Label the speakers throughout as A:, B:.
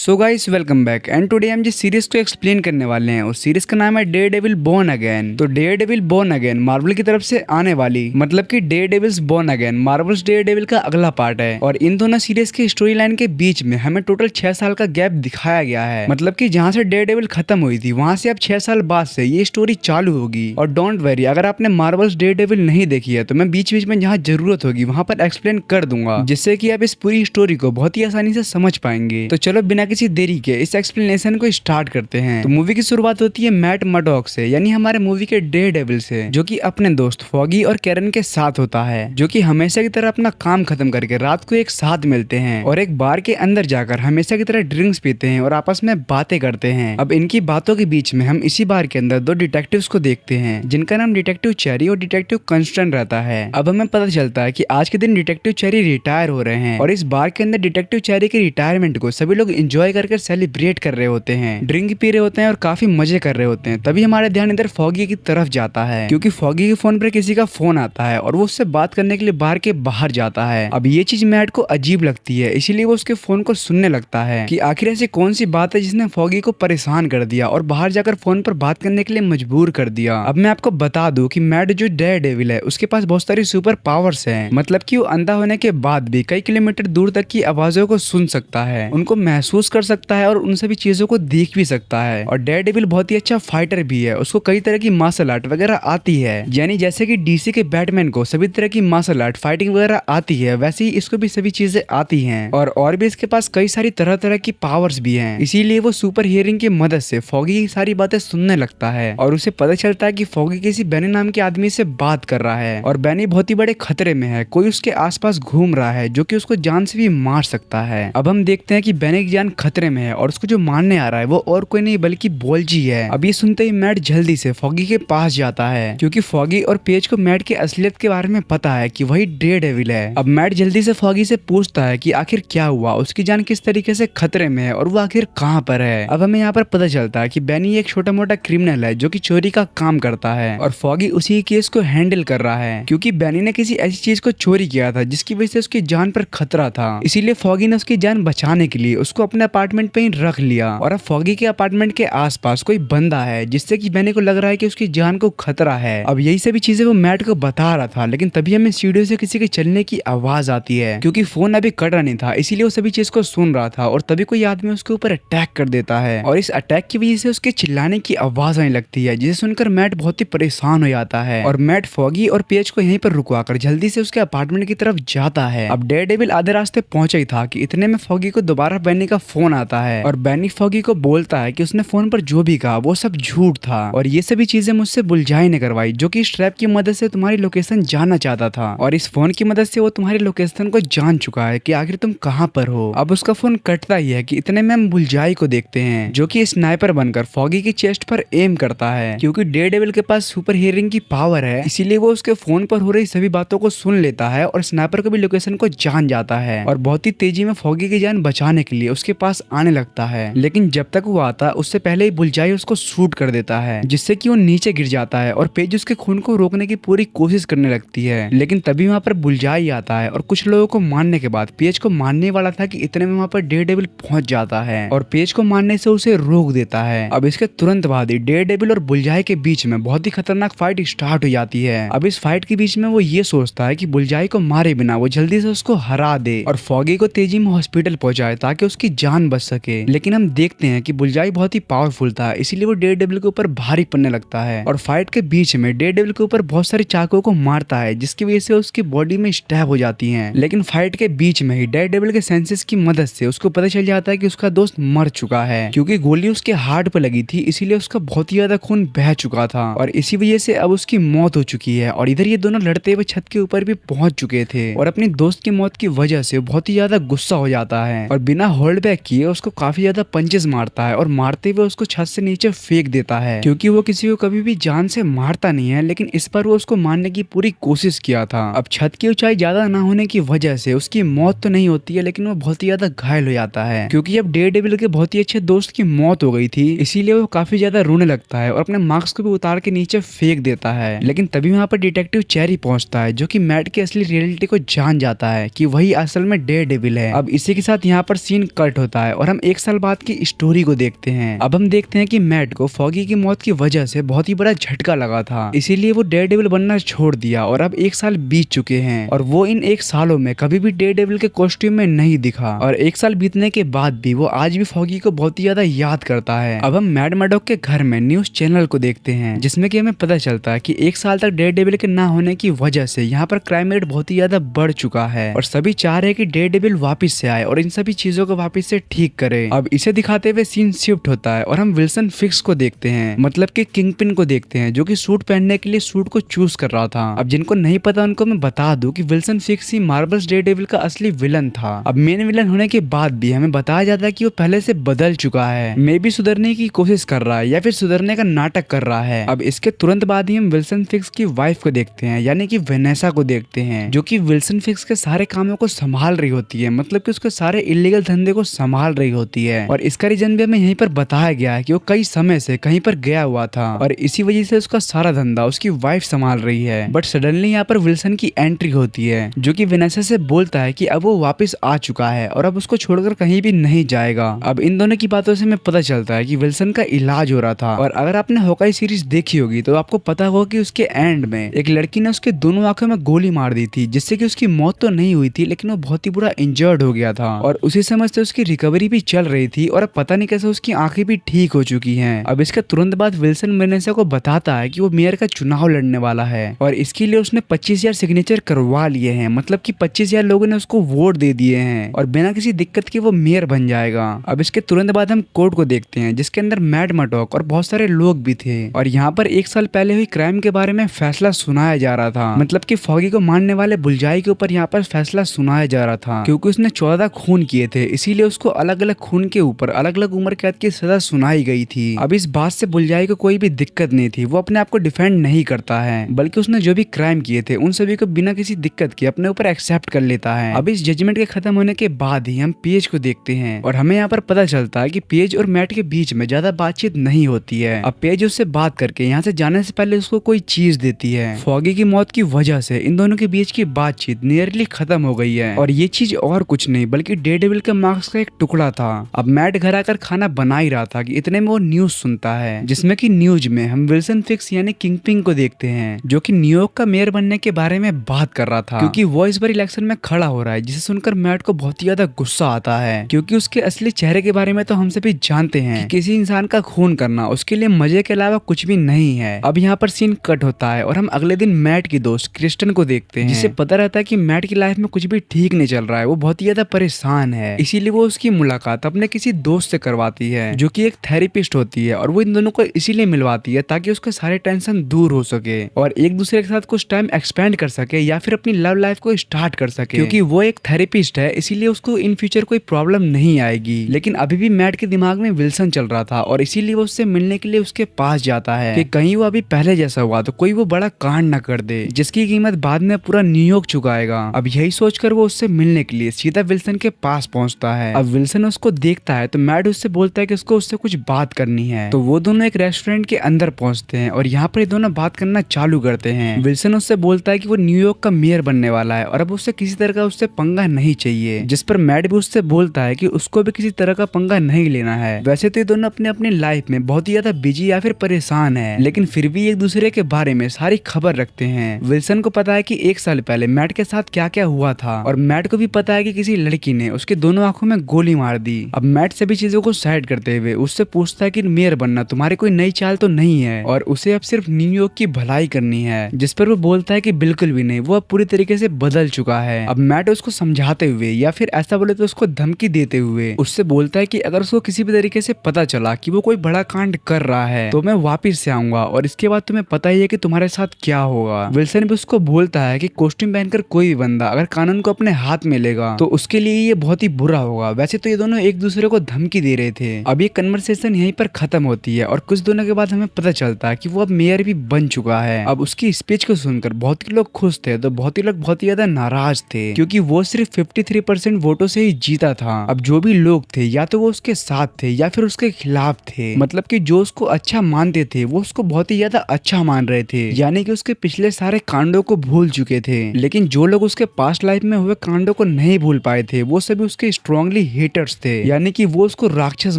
A: So guys welcome back and today हम जिस series को एक्सप्लेन करने वाले हैं उस सीरीज का नाम है डेयरडेविल बोर्न अगेन। तो डेयरडेविल बोर्न अगेन मार्वल की तरफ से आने वाली मतलब कि Daredevils born again Marvel's Daredevil का अगला पार्ट है। और इन दोनों सीरीज की स्टोरी लाइन के बीच में हमें टोटल 6 साल का गैप दिखाया गया है। मतलब कि जहाँ से डेयरडेविल खत्म हुई थी वहां से अब 6 साल बाद से ये स्टोरी चालू होगी। और डोंट वरी, अगर आपने मार्वल्स डेयरडेविल नहीं देखी है तो मैं बीच बीच में जहाँ जरूरत होगी वहां पर एक्सप्लेन कर दूंगा, जिससे कि आप इस पूरी स्टोरी को बहुत ही आसानी से समझ पाएंगे। तो चलो बिना किसी देरी के इस एक्सप्लेनेशन को स्टार्ट करते हैं। तो मूवी की शुरुआत होती है मैट मर्डॉक से, यानी हमारे मूवी के डेयरडेविल से, जो कि अपने दोस्त फॉगी और कैरन के साथ होता है, जो कि हमेशा की तरह अपना काम खत्म करके रात को एक साथ मिलते हैं और एक बार के अंदर जाकर हमेशा की तरह ड्रिंक्स पीते हैं और आपस में बातें करते हैं। अब इनकी बातों के बीच में हम इसी बार के अंदर दो डिटेक्टिव्स को देखते हैं जिनका नाम डिटेक्टिव चेरी और डिटेक्टिव कंस्टेंट रहता है। अब हमें पता चलता है कि आज के दिन डिटेक्टिव चेरी रिटायर हो रहे हैं और इस बार के अंदर डिटेक्टिव चेरी के रिटायरमेंट को सभी लोग एंजॉय करके सेलिब्रेट कर रहे होते हैं, ड्रिंक पी रहे होते हैं और काफी मजे कर रहे होते हैं। तभी हमारा ध्यान इधर फॉगी की तरफ जाता है, क्योंकि फॉगी के फोन पर किसी का फोन आता है और वो उससे बात करने के लिए बाहर के बाहर जाता है। अब ये चीज मैट को अजीब लगती है, इसीलिए वो उसके फोन को सुनने लगता है कि आखिर ऐसी कौन सी बात है जिसने फॉगी को परेशान कर दिया और बाहर जाकर फोन पर बात करने के लिए मजबूर कर दिया। अब मैं आपको बता दूं कि मैट जो डेयरडेविल है उसके पास बहुत सारी सुपर पावर्स हैं, मतलब कि वो अंधा होने के बाद भी कई किलोमीटर दूर तक की आवाजों को सुन सकता है, उनको महसूस कर सकता है और उन सभी चीजों को देख भी सकता है। और डेयरडेविल बहुत ही अच्छा फाइटर भी है, उसको कई तरह की मार्शल आर्ट वगैरह आती है, यानी जैसे कि डीसी के बैटमैन को सभी तरह की मार्शल आर्ट फाइटिंग वगैरह आती है, वैसे ही इसको भी सभी चीजें आती हैं। और भी इसके पास कई सारी तरह तरह की पावर्स भी हैं, इसीलिए वो सुपर हियरिंग की मदद से फॉगी की सारी बातें सुनने लगता है और उसे पता चलता है कि फॉगी किसी बैनी नाम के आदमी से बात कर रहा है और बैनी बहुत ही बड़े खतरे में है, कोई उसके आसपास घूम रहा है जो कि उसको जान से भी मार सकता है। अब हम देखते हैं कि बैनी की जान खतरे में है और उसको जो मारने आ रहा है वो और कोई नहीं बल्कि बोलजी है। अब ये सुनते ही मैट जल्दी से फॉगी के पास जाता है, क्योंकि फॉगी और पेज को मैट की असलियत के बारे में पता है कि वही डेयरडेविल है। अब मैट जल्दी से फॉगी से पूछता है कि आखिर क्या हुआ, उसकी जान किस तरीके से खतरे में है और वो आखिर कहाँ पर है। अब हमें यहाँ पर पता चलता है कि बैनी एक छोटा मोटा क्रिमिनल है जो कि चोरी का काम करता है और फॉगी उसी केस को हैंडल कर रहा है, क्योंकि बैनी ने किसी ऐसी चीज को चोरी किया था जिसकी वजह से उसकी जान पर खतरा था। इसीलिए फॉगी ने उसकी जान बचाने के लिए उसको अपने अपार्टमेंट पे ही रख लिया और अब फॉगी के अपार्टमेंट के आसपास कोई बंदा है जिससे कि बैनी को लग रहा है कि उसकी जान को खतरा है। अब यही सभी चीजें वो मैट को बता रहा था, लेकिन तभी हमें सीढ़ियों से किसी के चलने की आवाज आती है, क्योंकि फोन अभी कट रहा नहीं था, इसीलिए वो सभी चीज को सुन रहा था। और तभी कोई आदमी उसके ऊपर अटैक कर देता है और इस अटैक की वजह से उसके चिल्लाने की आवाज आने लगती है, जिसे सुनकर मैट बहुत ही परेशान हो जाता है और मैट फॉगी और पेज को यहीं पर रुकवाकर जल्दी से उसके अपार्टमेंट की तरफ जाता है। अब डेयरडेविल आधे रास्ते पहुंचा ही था कि इतने में फॉगी को दोबारा बैनी का फोन आता है और बैनी फॉगी को बोलता है कि उसने फोन पर जो भी कहा वो सब झूठ था और ये सभी चीजें मुझसे बुलझाई ने करवाई, जो कि इस ट्रैप की मदद से तुम्हारी लोकेशन जानना चाहता था और इस फोन की मदद से वो तुम्हारी लोकेशन को जान चुका है कि आखिर तुम कहां पर हो। अब उसका फोन कटता ही है कि इतने में हम बुलझाई को देखते हैं, जो कि स्नाइपर बनकर फॉगी की चेस्ट पर एम करता है, क्योंकि डेयरडेविल के पास सुपर हियरिंग की पावर है, इसीलिए वो उसके फोन पर हो रही सभी बातों को सुन लेता है और स्नाइपर को भी लोकेशन को जान जाता है और बहुत ही तेजी में फॉगी की जान बचाने के लिए उसके पास आने लगता है। लेकिन जब तक वो आता उससे पहले ही बुलझाई उसको शूट कर देता है, जिससे कि वो नीचे गिर जाता है और पेज उसके खून को रोकने की पूरी कोशिश करने लगती है। लेकिन तभी वहां पर बुलझाई आता है और कुछ लोगों को मारने के बाद पेज को मारने वाला था कि इतने में वहां पर डेयरडेविल पहुंच जाता है और पेज को मारने से उसे रोक देता है। अब इसके तुरंत बाद ही डेयरडेविल और बुलझाई के बीच में बहुत ही खतरनाक फाइट स्टार्ट हो जाती है। अब इस फाइट के बीच में वो ये सोचता है कि बुलझाई को मारे बिना वो जल्दी से उसको हरा दे और फॉगी को तेजी में हॉस्पिटल पहुंचाए ताकि उसकी जान बच सके। लेकिन हम देखते हैं कि बुलझाई बहुत ही पावरफुल था, इसीलिए वो डेयरडेविल के ऊपर भारी पड़ने लगता है और फाइट के बीच में डेयरडेविल के ऊपर बहुत सारे चाकुओं को मारता है, जिसकी वजह से उसकी बॉडी में स्टैब हो जाती हैं। लेकिन फाइट के बीच में ही डेयरडेविल के सेंसेस की मदद से उसको पता चल जाता है कि उसका दोस्त मर चुका है, क्योंकि गोली उसके हार्ट पर लगी थी, इसीलिए उसका बहुत ही ज्यादा खून बह चुका था और इसी वजह से अब उसकी मौत हो चुकी है। और इधर ये दोनों लड़ते हुए छत के ऊपर भी पहुंच चुके थे और अपनी दोस्त की मौत की वजह से बहुत ही ज्यादा गुस्सा हो जाता है और बिना होल्ड बैक किए उसको काफी ज्यादा पंचेस मारता है और मारते हुए उसको छत से नीचे फेंक देता है, क्योंकि वो किसी को कभी भी जान से मारता नहीं है, लेकिन इस पर वो उसको मारने की पूरी कोशिश किया था। अब छत की ऊंचाई ज्यादा ना होने की वजह से उसकी मौत तो नहीं होती है, लेकिन वो बहुत ही ज्यादा घायल हो जाता है, क्योंकि अब डेयरडेविल के बहुत ही अच्छे दोस्त की मौत हो गई थी, इसीलिए वो काफी ज्यादा रोने लगता है और अपने मास्क को भी उतार के नीचे फेंक देता है। लेकिन तभी वहां पर डिटेक्टिव चेरी पहुंचता है, जो कि मैट की असली रियलिटी को जान जाता है कि वही असल में डेयरडेविल है। अब इसी के साथ यहाँ पर सीन कट होता होता है और हम 1 साल बाद की स्टोरी को देखते हैं। अब हम देखते हैं कि मैट को फॉगी की मौत की वजह से बहुत ही बड़ा झटका लगा था, इसीलिए वो डेयरडेविल बनना छोड़ दिया और अब 1 साल बीत चुके हैं और वो इन 1 सालों में कभी भी डेयरडेविल के कॉस्ट्यूम में नहीं दिखा और 1 साल बीतने के बाद भी वो आज भी फॉगी को बहुत ही ज्यादा याद करता है। अब हम मैड मर्डॉक के घर में न्यूज चैनल को देखते हैं जिसमें कि हमें पता चलता है कि 1 साल तक डेयरडेविल के ना होने की वजह से यहाँ पर क्राइम रेट बहुत ही ज्यादा बढ़ चुका है और सभी चाह रहे हैं कि डेयरडेविल वापस से आए और इन सभी चीजों को वापस से ठीक करे। अब इसे दिखाते हुए सीन शिफ्ट होता है और हम विल्सन फिक्स को देखते हैं, मतलब कि किंगपिन को देखते हैं जो कि सूट पहनने के लिए सूट को चूज कर रहा था। अब जिनको नहीं पता उनको मैं बता दूं कि विल्सन फिक्स ही मार्वल्स डेयरडेविल का असली विलन था। अब मेन विलन होने के बाद भी हमें बताया जाता है कि वो पहले से बदल चुका है, मे भी सुधरने की कोशिश कर रहा है या फिर सुधरने का नाटक कर रहा है। अब इसके तुरंत बाद ही हम विल्सन फिक्स की वाइफ को देखते हैं, यानी कि वेनेसा को देखते हैं, जो कि विल्सन फिक्स के सारे कामों को संभाल रही होती है, मतलब कि उसके सारे इलीगल धंधे को संभाल रही होती है। और इसका रीजन भी हमें यहीं पर बताया गया है कि वो कई समय से कहीं पर गया हुआ था और इसी वजह से उसका सारा धंधा उसकी वाइफ संभाल रही है। बट सडनली यहाँ पर विल्सन की एंट्री होती है जो कि वेनेसा से बोलता है कि अब वो वापस आ चुका है और अब उसको छोड़कर कहीं भी नहीं जाएगा। अब इन दोनों की बातों से हमें पता चलता है कि विल्सन का इलाज हो रहा था और अगर आपने हॉकाई सीरीज देखी होगी तो आपको पता होगा कि उसके एंड में एक लड़की ने उसके दोनों आंखों में गोली मार दी थी, जिससे कि उसकी मौत तो नहीं हुई थी लेकिन वो बहुत ही बुरा इंजर्ड हो गया था और उसी समय से उसकी रिकवरी भी चल रही थी और अब पता नहीं कैसे उसकी आंखें भी ठीक हो चुकी हैं। अब इसके तुरंत बाद विल्सन वेनेसा को बताता है कि वो मेयर का चुनाव लड़ने वाला है और इसके लिए उसने 25,000 सिग्नेचर करवा लिए हैं, मतलब कि 25,000 लोगों ने उसको वोट दे दिए हैं और बिना किसी दिक्कत के वो मेयर बन जाएगा। अब इसके तुरंत बाद हम कोर्ट को देखते हैं जिसके अंदर मैड मर्डॉक और बहुत सारे लोग भी थे और यहाँ पर 1 साल पहले हुई क्राइम के बारे में फैसला सुनाया जा रहा था, मतलब कि फॉगी को मारने वाले बुलजाई के ऊपर यहाँ पर फैसला सुनाया जा रहा था क्योंकि उसने 14 खून किए थे, इसीलिए उसको अलग अलग खून के ऊपर अलग अलग उम्र कैद की सजा सुनाई गई थी। अब इस बात से बुलजाई को कोई भी दिक्कत नहीं थी, वो अपने आप को डिफेंड नहीं करता है बल्कि उसने जो भी क्राइम किए थे उन सभी को बिना किसी दिक्कत के अपने ऊपर एक्सेप्ट कर लेता है। अब इस जजमेंट के खत्म होने के बाद ही हम पेज को देखते हैं और हमें यहाँ पर पता चलता है कि पेज और मैट के बीच में ज्यादा बातचीत नहीं होती है। अब पेज उससे बात करके यहाँ से जाने से पहले उसको कोई चीज देती है। फॉगी की मौत की वजह से इन दोनों के बीच की बातचीत नियरली खत्म हो गई है और ये चीज और कुछ नहीं बल्कि डेयरडेविल के मास्क का एक टुकड़ा था। अब मैट घर आकर खाना बना ही रहा था कि इतने में वो न्यूज सुनता है जिसमें कि न्यूज में हम विल्सन फिक्स यानी किंगपिन को देखते हैं जो कि न्यूयॉर्क का मेयर बनने के बारे में बात कर रहा था क्योंकि वो इस बार इलेक्शन में खड़ा हो रहा है, जिसे सुनकर मैट को बहुत ही ज्यादा गुस्सा आता है क्योंकि उसके असली चेहरे के बारे में तो हम सभी जानते हैं कि किसी इंसान का खून करना उसके लिए मजे के अलावा कुछ भी नहीं है। अब यहाँ पर सीन कट होता है और हम अगले दिन मैट की दोस्त क्रिस्टन को देखते हैं जिसे पता रहता है कि मैट की लाइफ में कुछ भी ठीक नहीं चल रहा है, वो बहुत ही ज्यादा परेशान है, इसीलिए वो उसकी मुलाकात अपने किसी दोस्त से करवाती है जो कि एक थेरेपिस्ट होती है और वो इन दोनों को इसीलिए मिलवाती है ताकि उसके सारे टेंशन दूर हो सके और एक दूसरे के साथ कुछ टाइम एक्सपेंड कर सके या फिर अपनी लव लाइफ को स्टार्ट कर सके क्योंकि वो एक थेरेपिस्ट है, इसीलिए उसको इन फ्यूचर कोई प्रॉब्लम नहीं आएगी। लेकिन अभी भी मैट के दिमाग में विल्सन चल रहा था और इसीलिए वो उससे मिलने के लिए उसके पास जाता है कि कहीं वो अभी पहले जैसा हुआ तो कोई वो बड़ा कांड न कर दे जिसकी कीमत बाद में पूरा न्यूयॉर्क चुकाएगा। अब यही सोचकर वो उससे मिलने के लिए सीधा विल्सन के पास पहुंचता है। अब विल्सन उसको देखता है तो मैट उससे बोलता है कि उसको उससे कुछ बात करनी है, तो वो दोनों एक रेस्टोरेंट के अंदर पहुंचते हैं और यहाँ पर दोनों बात करना चालू करते हैं। विल्सन उससे बोलता है कि वो न्यूयॉर्क का मेयर बनने वाला है और अब उससे किसी तरह का उससे पंगा नहीं चाहिए, जिस पर मैट भी उससे बोलता है कि उसको भी किसी तरह का पंगा नहीं लेना है। वैसे तो ये दोनों अपने अपने लाइफ में बहुत ही ज्यादा बिजी या फिर परेशान है, लेकिन फिर भी एक दूसरे के बारे में सारी खबर रखते हैं। विल्सन को पता है कि 1 साल पहले मैट के साथ क्या क्या हुआ था और मैट को भी पता है कि किसी लड़की ने उसके दोनों आंखों में गोली मार दी। अब मैट सभी चीजों को साइड करते हुए उससे पूछता है कि मेयर बनना तुम्हारी कोई नई चाल तो नहीं है और उसे अब सिर्फ न्यूयॉर्क की भलाई करनी है, जिस पर वो बोलता है कि बिल्कुल भी नहीं, वो अब पूरी तरीके से बदल चुका है। अब मैट उसको समझाते हुए या फिर ऐसा बोले तो उसको धमकी देते हुए उससे बोलता है कि अगर उसको किसी भी तरीके से पता चला कि वो कोई बड़ा कांड कर रहा है तो मैं वापिस से आऊंगा और इसके बाद तुम्हें पता ही है कि तुम्हारे साथ क्या होगा। विल्सन भी उसको बोलता है कि कॉस्ट्यूम पहनकर कोई भी बंदा अगर कानून को अपने हाथ में लेगा तो उसके लिए ये बहुत ही बुरा होगा। वैसे तो ये दोनों एक दूसरे को धमकी दे रहे थे। अब ये कन्वर्सेशन यहीं पर खत्म होती है और कुछ दिनों के बाद हमें पता चलता है कि वो अब मेयर भी बन चुका है। अब उसकी स्पीच को सुनकर बहुत ही लोग खुश थे तो बहुत ही लोग बहुत ही ज्यादा नाराज थे क्योंकि वो सिर्फ 53% वोटों से ही जीता था। अब जो भी लोग थे या तो वो उसके साथ थे या फिर उसके खिलाफ थे, मतलब कि जो उसको अच्छा मानते थे वो उसको बहुत ही ज्यादा अच्छा मान रहे थे, यानी कि उसके पिछले सारे कांडों को भूल चुके थे। लेकिन जो लोग उसके पास्ट लाइफ में हुए कांडों को नहीं भूल पाए थे वो सभी उसके स्ट्रांगली हेटर्स थे, यानी कि वो उसको राक्षस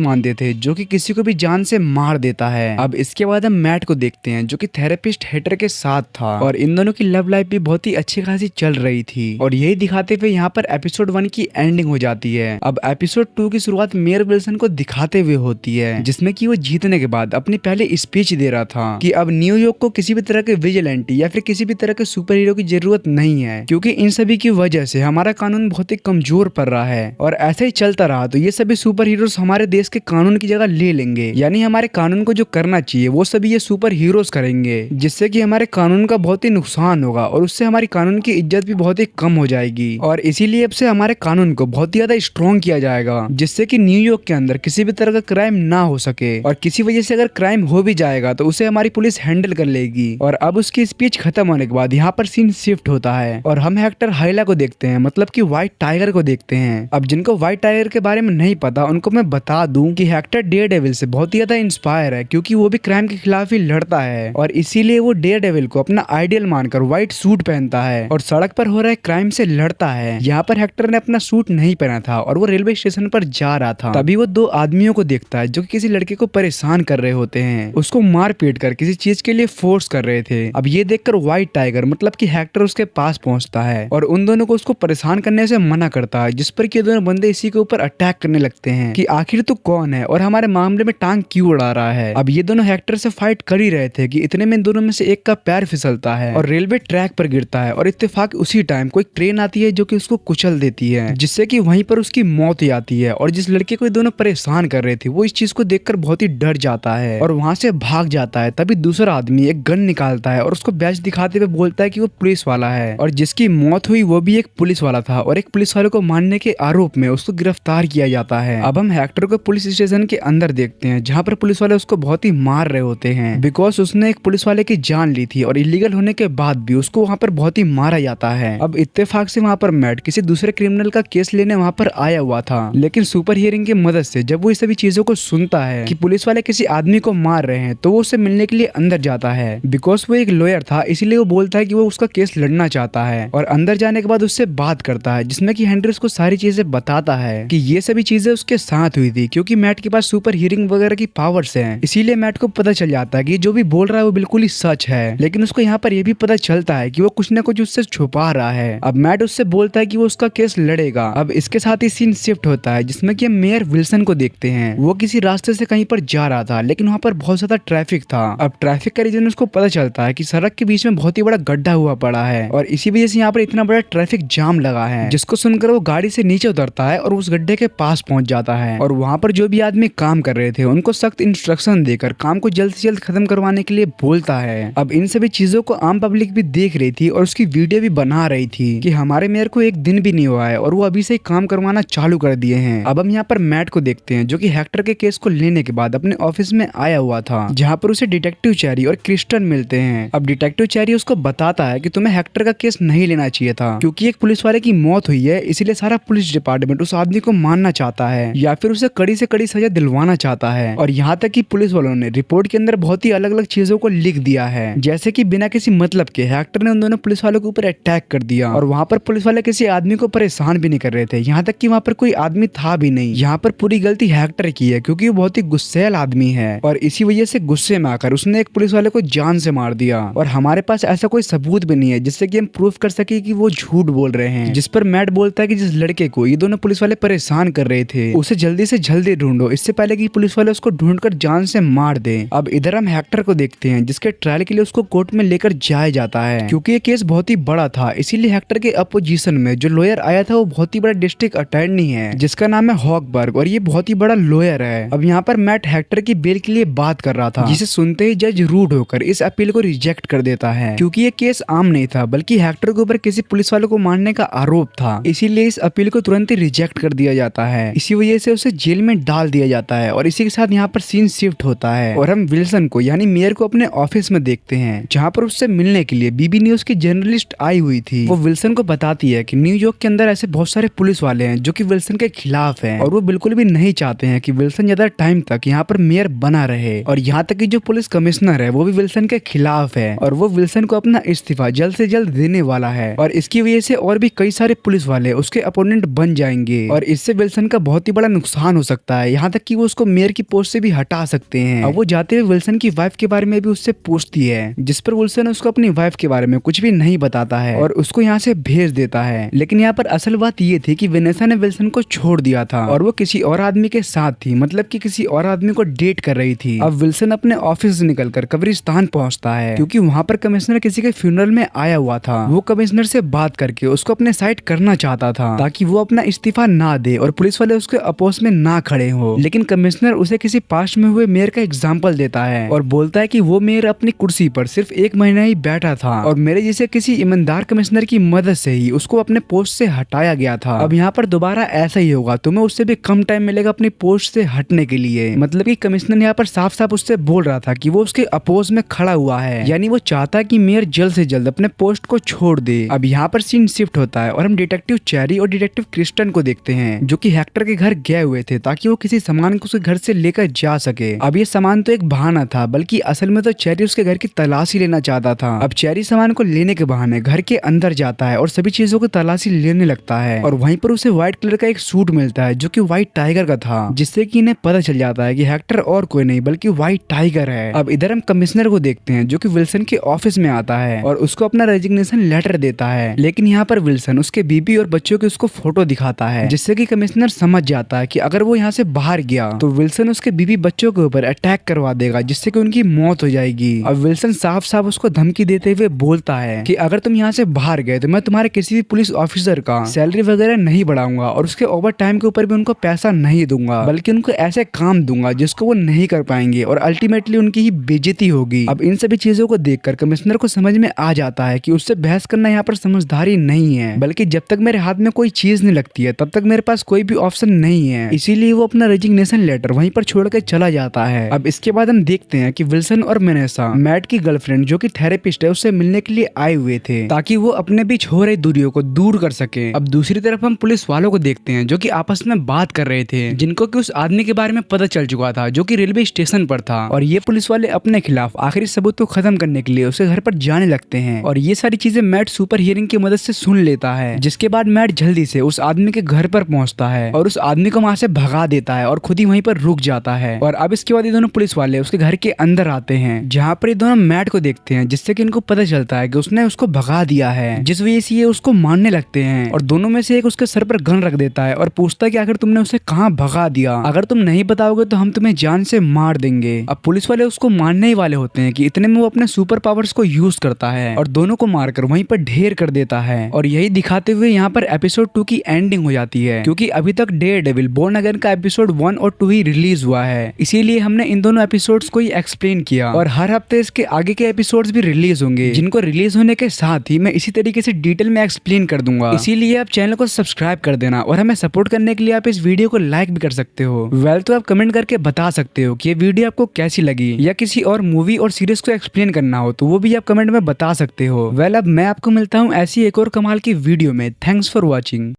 A: मानते थे जो कि किसी को भी जान से मार देता है। अब इसके बाद हम मैट को देखते हैं जो कि थेरेपिस्ट हेटर के साथ था और इन दोनों की लव लाइफ भी बहुत ही अच्छी खासी चल रही थी और यही दिखाते हुए यहाँ पर एपिसोड 1 की एंडिंग हो जाती है। अब एपिसोड 2 की शुरुआत मेयर विल्सन को दिखाते हुए होती है जिसमें कि वो जीतने के बाद अपनी पहले स्पीच दे रहा था कि अब न्यूयॉर्क को किसी भी तरह के विजिलेंटी या फिर किसी भी तरह के सुपर हीरो की जरूरत नहीं है, क्योंकि इन सभी की वजह से हमारा कानून बहुत ही कमजोर पड़ रहा है और ऐसे ही चलता रहा तो ये सभी सुपर हीरोज हमारे देश के कानून की जगह ले लेंगे, यानी हमारे कानून को जो करना चाहिए वो सभी ये सुपर हीरोज करेंगे, जिससे कि हमारे कानून का बहुत ही नुकसान होगा और उससे हमारी कानून की इज्जत भी बहुत ही कम हो जाएगी। और इसीलिए अब से हमारे कानून को बहुत ही ज्यादा स्ट्रॉन्ग किया जाएगा जिससे कि न्यूयॉर्क के अंदर किसी भी तरह का क्राइम ना हो सके और किसी वजह से अगर क्राइम हो भी जाएगा तो उसे हमारी पुलिस हैंडल कर लेगी। और अब उसकी स्पीच खत्म होने के बाद यहाँ पर सीन शिफ्ट होता है और हम हेक्टर हाइला को देखते हैं, मतलब कि व्हाइट टाइगर को देखते हैं। अब जिनको व्हाइट टाइगर के बारे में नहीं पता उनको मैं बता दूं कि हेक्टर डेयरडेविल से बहुत ही ज्यादा इंस्पायर है, क्योंकि वो भी क्राइम के खिलाफ ही लड़ता है और इसीलिए वो डेयरडेविल को अपना आइडियल मानकर व्हाइट सूट पहनता है और सड़क पर हो रहे क्राइम से लड़ता है। यहाँ पर हेक्टर ने अपना सूट नहीं पहना था और वो रेलवे स्टेशन पर जा रहा था, तभी वो दो आदमियों को देखता है जो कि किसी लड़के को परेशान कर रहे होते हैं, उसको मार पीट कर किसी चीज के लिए फोर्स कर रहे थे। अब ये देखकर व्हाइट टाइगर मतलब कि हेक्टर उसके पास पहुंचता है और उन दोनों को उसको परेशान करने से मना करता है, जिस पर कि दोनों बंदे इसी के ऊपर अटैक करने लगते हैं कि आखिर तू कौन है और हमारे मामले में टांग क्यों उड़ा रहा है। अब ये दोनों हेक्टर से फाइट कर ही रहे थे कि इतने में दोनों में से एक का पैर फिसलता है और रेलवे ट्रैक पर गिरता है और इत्तेफाक उसी टाइम कोई ट्रेन आती है जो कि उसको कुचल देती है, जिससे कि वहीं पर उसकी मौत ही आती है। और जिस लड़के को ये दोनों परेशान कर रहे थे वो इस चीज को देखकर बहुत ही डर जाता है और वहां से भाग जाता है। तभी दूसरा आदमी एक गन निकालता है और उसको बैच दिखाते हुए बोलता है कि वो पुलिस वाला है और जिसकी मौत हुई वो भी एक पुलिस वाला था और एक पुलिस वाले को मारने के आरोप में उसको गिरफ्तार किया जाता है। अब हम हेक्टर को पुलिस स्टेशन के अंदर देखते हैं जहाँ पर पुलिस वाले उसको बहुत ही मार रहे होते हैं बिकॉज उसने एक पुलिस वाले की जान ली थी और इलीगल होने के बाद भी उसको वहाँ पर बहुत ही मारा जाता है। अब इत्तेफाक से वहाँ पर मैट किसी दूसरे क्रिमिनल का केस लेने वहाँ पर आया हुआ था, लेकिन सुपर हियरिंग की मदद से जब वो इस सभी चीजों को सुनता है कि पुलिस वाले किसी आदमी को मार रहे हैं तो वो उससे मिलने के लिए अंदर जाता है। बिकॉज वो एक लॉयर था इसीलिए वो बोलता है कि वो उसका केस लड़ना चाहता है और अंदर जाने के बाद उससे बात करता है जिसमें कि हेनरी उसको सारी चीजें बताता है कि ये सभी चीजें उसके साथ हुई थी क्योंकि मैट के पास सुपर हियरिंग वगैरह की पावर्स हैं। इसीलिए मैट को पता चल जाता है कि जो भी बोल रहा है वो बिल्कुल ही सच है, लेकिन उसको यहाँ पर यह भी पता चलता है कि वो कुछ ना कुछ उससे छुपा रहा है। अब मैट उससे बोलता है कि वो उसका केस लड़ेगा। अब इसके साथ ही सीन शिफ्ट होता है जिसमें कि हम मेयर विल्सन को देखते हैं। वो किसी रास्ते से कहीं पर जा रहा था लेकिन वहाँ पर बहुत ज्यादा ट्रैफिक था। अब ट्रैफिक का रीजन उसको पता चलता है कि सड़क के बीच में बहुत ही बड़ा गड्ढा हुआ पड़ा है और इसी वजह से यहाँ पर इतना बड़ा ट्रैफिक जाम लगा है, जिसको सुनकर वो गाड़ी से नीचे उतरता है और उस गड्ढे के पास पहुंच जाता है और वहाँ पर जो भी आदमी काम कर रहे थे उनको सख्त इंस्ट्रक्शन देकर काम को जल्द से जल्द खत्म करवाने के लिए बोलता है। अब इन सभी चीजों को आम पब्लिक भी देख रही थी और उसकी वीडियो भी बना रही थी कि हमारे मेयर को एक दिन भी नहीं हुआ है और वो अभी से काम करवाना चालू कर दिए हैं। अब हम यहाँ पर मैट को देखते हैं जो कि हेक्टर के केस को लेने के बाद अपने ऑफिस में आया हुआ था, जहाँ पर उसे डिटेक्टिव चेरी और क्रिस्टन मिलते हैं। अब डिटेक्टिव चेरी उसको बताता है कि तुम्हें हेक्टर का केस नहीं लेना चाहिए था क्योंकि एक पुलिस वाले की मौत हुई है, इसीलिए सारा पुलिस डिपार्टमेंट उस आदमी को मारना चाहता है या फिर उसे कड़ी से कड़ी सजा दिलवाना चाहता है। और यहाँ तक कि पुलिस वालों ने रिपोर्ट के अंदर बहुत ही अलग अलग चीजों को लिख दिया है, जैसे कि बिना किसी मतलब के हेक्टर ने उन दोनों पुलिस वालों के ऊपर अटैक कर दिया और वहाँ पर पुलिस वाले किसी आदमी को परेशान भी नहीं कर रहे थे, यहाँ तक कि वहाँ पर कोई आदमी था भी नहीं। यहाँ पर पूरी गलती हेक्टर की है क्योंकि वो बहुत ही गुस्सैल आदमी है और इसी वजह से गुस्से में आकर उसने एक पुलिस वाले को जान से मार दिया और हमारे पास ऐसा कोई सबूत भी नहीं है जिससे कि हम प्रूफ कर सके कि वो झूठ बोल रहे हैं। जिस पर मैट बोलता है कि जिस लड़के को ये दोनों पुलिस वाले परेशान कर रहे थे उसे जल्दी से जल्दी ढूंढो, इससे पहले कि पुलिस वाले उसको ढूंढकर जान से मार दे। अब इधर हम हेक्टर को देखते हैं जिसके ट्रायल के लिए उसको कोर्ट में लेकर जाया जाता है क्योंकि ये केस बहुत ही बड़ा था, इसीलिए हेक्टर के अपोजिशन में जो लॉयर आया था वो बहुत ही बड़ा डिस्ट्रिक्ट अटॉर्नी है जिसका नाम है हॉकबर्ग और ये बहुत ही बड़ा लॉयर है। अब यहाँ पर मैट हेक्टर की बेल के लिए बात कर रहा था, जिसे सुनते ही जज रूड होकर इस अपील को रिजेक्ट कर देता है क्योंकि ये केस आम नहीं था बल्कि हेक्टर के ऊपर किसी पुलिस वाले को मारने का आरोप था, इसीलिए इस अपील को तुरंत ही रिजेक्ट कर दिया जाता है। इसी वजह से उसे जेल में डाल दिया जाता है और इसी के साथ यहाँ पर सीन शिफ्ट होता है और हम विल्सन को यानी मेयर को अपने ऑफिस में देखते हैं जहाँ पर उससे मिलने के लिए बीबी न्यूज की जर्नलिस्ट आई हुई थी। वो विल्सन को बताती है कि न्यूयॉर्क के अंदर ऐसे बहुत सारे पुलिस वाले हैं जो कि विल्सन के खिलाफ हैं और वो बिल्कुल भी नहीं चाहते हैं कि विल्सन ज्यादा टाइम तक यहाँ पर मेयर बना रहे और यहाँ तक कि जो पुलिस कमिश्नर है वो भी विल्सन के खिलाफ है और वो विल्सन को अपना इस्तीफा जल्द से जल्द देने वाला है और इसकी वजह से और भी कई सारे पुलिस वाले उसके अपोनेंट बन जाएंगे और इससे विल्सन का बहुत ही बड़ा नुकसान हो सकता है, यहाँ तक कि वो उसको मेयर की पोस्ट से भी हटा सकते हैं। अब वो जाते हुए विल्सन की वाइफ के बारे में भी उससे पूछती है, जिस पर विल्सन उसको अपनी वाइफ के बारे में कुछ भी नहीं बताता है और उसको यहाँ से भेज देता है। लेकिन यहाँ पर असल बात ये थी कि वेनेसा ने विल्सन को छोड़ दिया था और वो किसी और आदमी के साथ थी, मतलब कि किसी और आदमी को डेट कर रही थी। अब विल्सन अपने ऑफिस से निकलकर कब्रिस्तान पहुंचता है क्योंकि वहाँ पर कमिश्नर किसी के फ्यूनरल में आया हुआ था। वो कमिश्नर से बात करके उसको अपने साइड करना चाहता था ताकि वो अपना इस्तीफा ना दे और पुलिस वाले उसके अपोज में ना खड़े हो। लेकिन कमिश्नर उसे किसी पास्ट में हुए मेयर का एग्जाम्पल देता है और बोलता है कि वो मेयर अपनी कुर्सी पर सिर्फ 1 महीना ही बैठा था और मेरे जैसे किसी ईमानदार कमिश्नर की मदद से ही उसको अपने पोस्ट से हटाया गया था। अब यहाँ पर दोबारा ऐसा ही होगा, तुम्हें उससे भी कम टाइम मिलेगा अपनी पोस्ट से हटने के लिए। मतलब कि कमिश्नर यहाँ पर साफ साफ उससे बोल रहा था कि वो उसके अपोज में खड़ा हुआ है, यानी वो चाहता है कि मेयर जल्द से जल्द अपने पोस्ट को छोड़ दे। अब यहाँ पर सीन शिफ्ट होता है और हम डिटेक्टिव चेरी और डिटेक्टिव क्रिस्टन को देखते हैं जो कि हेक्टर के घर गए हुए थे ताकि वो किसी सामान को उसके घर से लेकर जा सके। अब ये सामान तो एक बहाना था, बल्कि असल में तो चेरी उसके घर की तलाशी लेना चाहता था। अब चेरी सामान को लेने के बहाने घर के अंदर जाता है और सभी चीजों की तलाशी लेने लगता है और वहीं पर उसे व्हाइट कलर का एक सूट मिलता है जो कि व्हाइट टाइगर का था, जिससे कि इन्हें पता चल जाता है कि हेक्टर और कोई नहीं बल्कि व्हाइट टाइगर है। अब इधर हम कमिश्नर को देखते हैं जो कि विल्सन के ऑफिस में आता है और उसको अपना रेजिग्नेशन लेटर देता है। लेकिन यहाँ पर विल्सन उसके बीबी और बच्चों की उसको फोटो दिखाता है, जिससे कि कमिश्नर समझ जाता है कि अगर वो यहाँ से बाहर गया तो विल्सन उसके बीबी बच्चों के ऊपर अटैक करवा देगा, जिससे कि उनकी मौत हो जाएगी। अब विल्सन साफ साफ उसको धमकी देते हुए बोलता है कि अगर तुम यहाँ से बाहर गए तो मैं तुम्हारे किसी भी पुलिस ऑफिसर का सैलरी वगैरह नहीं बढ़ाऊंगा और उसके ओवर टाइम के ऊपर भी उनको पैसा नहीं दूंगा, बल्कि उनको ऐसे काम दूंगा जिसको वो नहीं कर पाएंगे और अल्टीमेटली उनकी ही बेइज्जती होगी। अब इन सभी चीजों को देखकर कमिश्नर को समझ में आ जाता है कि उससे बहस करना यहाँ पर समझदारी नहीं है, बल्कि जब तक मेरे हाथ में कोई चीज नहीं लगती है तब तक मेरे पास कोई भी ऑप्शन नहीं है। इसीलिए वो अपना रेजिग्नेशन लेटर वहीं पर छोड़ के चला जाता है। अब इसके बाद हम देखते हैं कि विल्सन और वेनेसा मैट की गर्लफ्रेंड जो कि थेरेपिस्ट है उससे मिलने के लिए आए हुए थे ताकि वो अपने बीच हो रही दूरियों को दूर कर सके। अब दूसरी तरफ हम पुलिस वालों को देखते हैं जो कि आपस में बात कर रहे थे, जिनको कि उस आदमी के बारे में पता चल चुका था जो कि रेलवे स्टेशन पर था और ये पुलिस वाले अपने खिलाफ आखिरी सबूत को खत्म करने के लिए उसके घर पर जाने लगते हैं और ये सारी चीजें मैट सुपर हियरिंग की मदद से सुन लेता है, जिसके बाद मैट जल्दी से उस आदमी के घर पर पहुंचता है और उस आदमी को वहां से भगा देता है और खुद ही वहीं पर रुक जाता है। और अब इसके बाद ये दोनों पुलिस वाले उसके घर के अंदर आते हैं जहाँ पर ये दोनों मैट को देखते हैं, जिससे कि इनको पता चलता है कि उसने उसको भगा दिया है, जिस वजह से ये उसको मारने लगते हैं और दोनों में से एक उसके सर पर गन रख देता है और पूछता है कि आखिर तुमने उसे कहाँ भगा दिया, अगर तुम नहीं बताओगे तो हम तुम्हें जान से मार देंगे। अब पुलिस वाले उसको मारने ही वाले होते हैं कि इतने में वो अपने सुपर पावर्स को यूज करता है और दोनों को मारकर वहीं पर ढेर कर देता है और यही दिखाते हुए यहाँ पर एपिसोड 2 की एंडिंग हो जाती है, क्योंकि अभी तक डेयरडेविल बोर्न अगेन का एपिसोड 1 और 2 ही रिलीज हुआ है। इसीलिए हमने इन दोनों एपिसोड्स को ही एक्सप्लेन किया और हर हफ्ते इसके आगे के एपिसोड्स भी रिलीज होंगे, जिनको रिलीज होने के साथ ही मैं इसी तरीके से डिटेल में एक्सप्लेन कर दूंगा। इसीलिए आप चैनल को सब्सक्राइब कर देना और हमें सपोर्ट करने के लिए आप इस वीडियो को लाइक भी कर सकते हो। तो आप कमेंट करके बता सकते हो कि ये वीडियो आपको कैसी लगी, या किसी और मूवी और सीरीज को एक्सप्लेन करना हो तो वो भी आप कमेंट में बता सकते हो। अब मैं आपको मिलता हूँ ऐसी एक और कमाल की वीडियो में। Thanks for watching.